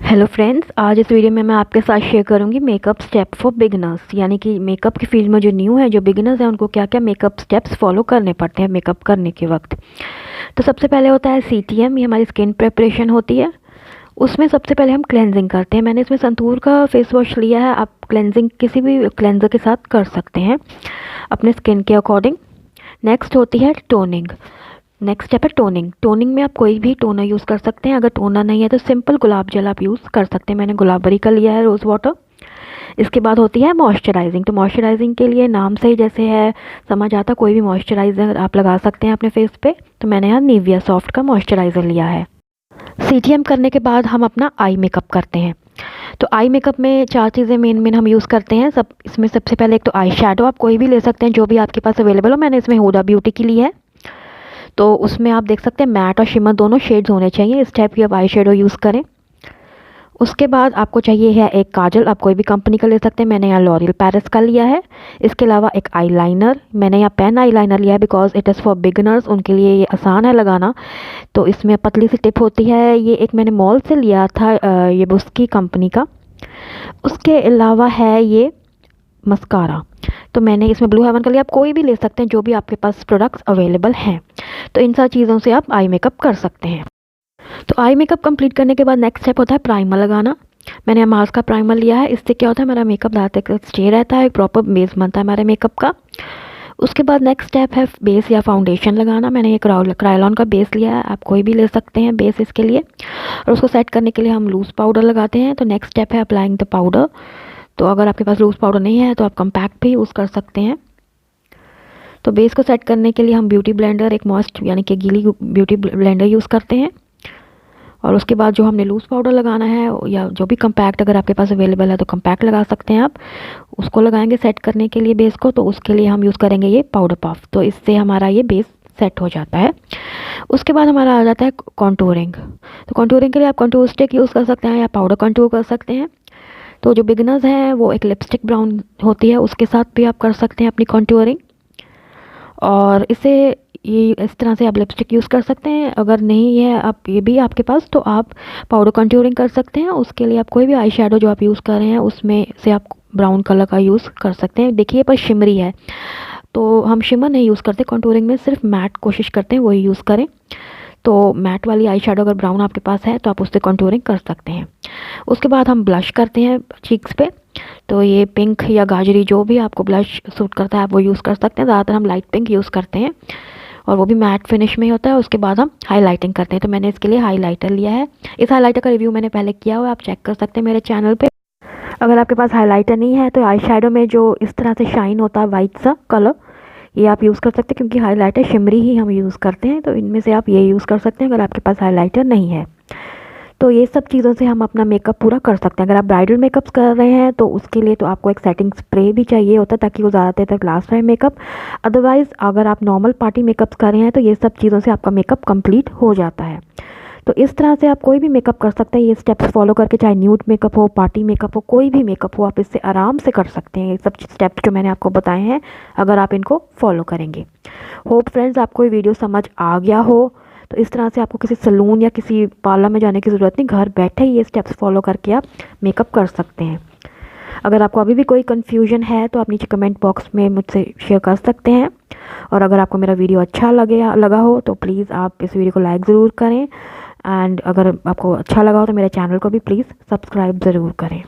Hello friends, आज इस video में मैं आपके साथ शेयर करूंगी मेकअप स्टेप फॉर बिगिनर्स, यानी कि मेकअप की फील्ड में जो न्यू है, जो बिगिनर्स हैं, उनको क्या क्या मेकअप स्टेप्स फॉलो करने पड़ते हैं मेकअप करने के वक्त। तो सबसे पहले होता है CTM, ये हमारी स्किन प्रिपरेशन होती है। उसमें सबसे पहले हम क्लेंजिंग करते हैं। मैंने इसमें संतूर का फेस वॉश लिया है, आप क्लेंजिंग किसी भी क्लेंजर के साथ कर सकते हैं अपने स्किन के अकॉर्डिंग। नेक्स्ट होती है टोनिंग। नेक्स्ट स्टेप है टोनिंग। टोनिंग में आप कोई भी टोनर यूज़ कर सकते हैं। अगर टोनर नहीं है तो सिंपल गुलाब जल आप यूज़ कर सकते हैं। मैंने गुलाबरी का लिया है, रोज़ वाटर। इसके बाद होती है मॉइस्चराइजिंग। तो मॉइस्चराइजिंग के लिए नाम से ही जैसे है समझ आता, कोई भी मॉइस्चराइज़र आप लगा सकते हैं अपने फेस पे। तो मैंने यहाँ निविया सॉफ्ट का मॉइस्चराइज़र लिया है। CTM करने के बाद हम अपना आई मेकअप करते हैं। तो आई मेकअप में 4 चीज़ें मेन हम यूज़ करते हैं। इसमें सबसे पहले एक तो आई शेडो, आप कोई भी ले सकते हैं जो भी आपके पास अवेलेबल हो। मैंने इसमें हुडा ब्यूटी की ली है, तो उसमें आप देख सकते हैं मैट और शिमर दोनों शेड्स होने चाहिए। इस टाइप की आप आई शेडो यूज़ करें। उसके बाद आपको चाहिए है एक काजल, आप कोई भी कंपनी का ले सकते हैं। मैंने यहाँ लॉरियल पेरिस का लिया है। इसके अलावा एक आईलाइनर, मैंने यहाँ पेन आईलाइनर लिया है because it is for beginners, उनके लिए ये आसान है लगाना। तो इसमें पतली सी टिप होती है। ये एक मैंने मॉल से लिया था, ये बुस्की कंपनी का। उसके अलावा है ये मस्कारा, तो मैंने इसमें ब्लू हेवन का लिया। आप कोई भी ले सकते हैं जो भी आपके पास प्रोडक्ट्स अवेलेबल हैं। तो इन सारी चीज़ों से आप आई मेकअप कर सकते हैं। तो आई मेकअप कंप्लीट करने के बाद नेक्स्ट स्टेप होता है प्राइमर लगाना। मैंने मार्स का प्राइमर लिया है। इससे क्या होता है, मेरा मेकअप ज़्यादा तक स्टे रहता है, एक प्रॉपर बेस बनता है हमारे मेकअप का। उसके बाद नेक्स्ट स्टेप है बेस या फाउंडेशन लगाना। मैंने ये क्रायोलॉन का बेस लिया है, आप कोई भी ले सकते हैं बेस इसके लिए। और उसको सेट करने के लिए हम लूज़ पाउडर लगाते हैं। तो नेक्स्ट स्टेप है अप्लाइंग द पाउडर। तो अगर आपके पास लूज़ पाउडर नहीं है तो आप कम्पैक्ट भी यूज़ कर सकते हैं। तो बेस को सेट करने के लिए हम ब्यूटी ब्लेंडर, एक मॉइस्ट यानी कि गीली ब्यूटी ब्लेंडर यूज़ करते हैं। और उसके बाद जो हमने लूज़ पाउडर लगाना है, या जो भी कम्पैक्ट अगर आपके पास अवेलेबल है तो कम्पैक्ट लगा सकते हैं आप, उसको लगाएंगे सेट करने के लिए बेस को। तो उसके लिए हम यूज़ करेंगे ये पाउडर पफ। तो इससे हमारा ये बेस सेट हो जाता है। उसके बाद हमारा आ जाता है कॉन्टूरिंग। तो कॉन्टूरिंग के लिए आप कॉन्टूर स्टिक यूज़ कर सकते हैं या पाउडर कॉन्टूर कर सकते हैं। तो जो बिगिनर्स हैं वो एक लिपस्टिक ब्राउन होती है, उसके साथ भी आप कर सकते हैं अपनी कॉन्टूरिंग। और इसे ये इस तरह से आप लिपस्टिक यूज़ कर सकते हैं। अगर नहीं है आप ये भी आपके पास, तो आप पाउडर कॉन्टूरिंग कर सकते हैं। उसके लिए आप कोई भी आई शेडो जो आप यूज़ कर रहे हैं उसमें से आप ब्राउन कलर का यूज़ कर सकते हैं। देखिए पर शिमरी है, तो हम शिमर नहीं यूज़ करते कॉन्टूरिंग में, सिर्फ मैट कोशिश करते हैं वही यूज़ करें। तो मैट वाली आई शेडो अगर ब्राउन आपके पास है तो आप उससे कॉन्टूरिंग कर सकते हैं। उसके बाद हम ब्लश करते हैं चीक्स पे। तो ये पिंक या गाजरी जो भी आपको ब्लश सूट करता है आप वो यूज़ कर सकते हैं। ज़्यादातर हम लाइट पिंक यूज़ करते हैं और वो भी मैट फिनिश में ही होता है। उसके बाद हम हाईलाइटिंग करते हैं। तो मैंने इसके लिए हाईलाइटर लिया है। इस हाईलाइटर का रिव्यू मैंने पहले किया हुआ है, आप चेक कर सकते हैं मेरे चैनल पे। अगर आपके पास हाईलाइटर नहीं है तो आई शेडो में जो इस तरह से शाइन होता है वाइट सा कलर, ये आप यूज़ कर सकते हैं, क्योंकि हाईलाइटर शिमरी ही हम यूज़ करते हैं। तो इनमें से आप ये यूज़ कर सकते हैं अगर आपके पास हाईलाइटर नहीं है। तो ये सब चीज़ों से हम अपना मेकअप पूरा कर सकते हैं। अगर आप ब्राइडल मेकअप्स कर रहे हैं तो उसके लिए तो आपको एक सेटिंग स्प्रे भी चाहिए होता है ताकि वो ज़्यादा देर तक लास्ट रहे मेकअप। अदरवाइज़ अगर आप नॉर्मल पार्टी मेकअप्स कर रहे हैं तो ये सब चीज़ों से आपका मेकअप कंप्लीट हो जाता है। तो इस तरह से आप कोई भी मेकअप कर सकते हैं ये स्टेप्स फॉलो करके, चाहे न्यूड मेकअप हो, पार्टी मेकअप हो, कोई भी मेकअप हो, आप इससे आराम से कर सकते हैं। ये सब स्टेप्स जो मैंने आपको बताए हैं अगर आप इनको फॉलो करेंगे। होप फ्रेंड्स आपको ये वीडियो समझ आ गया हो। तो इस तरह से आपको किसी सैलून या किसी पार्लर में जाने की ज़रूरत नहीं, घर बैठे ही ये स्टेप्स फॉलो करके आप मेकअप कर सकते हैं। अगर आपको अभी भी कोई कन्फ्यूजन है तो आप नीचे कमेंट बॉक्स में मुझसे शेयर कर सकते हैं। और अगर आपको मेरा वीडियो अच्छा लगा हो तो प्लीज़ आप इस वीडियो को लाइक ज़रूर करें। एंड अगर आपको अच्छा लगा हो तो मेरे चैनल को भी प्लीज़ सब्सक्राइब ज़रूर करें।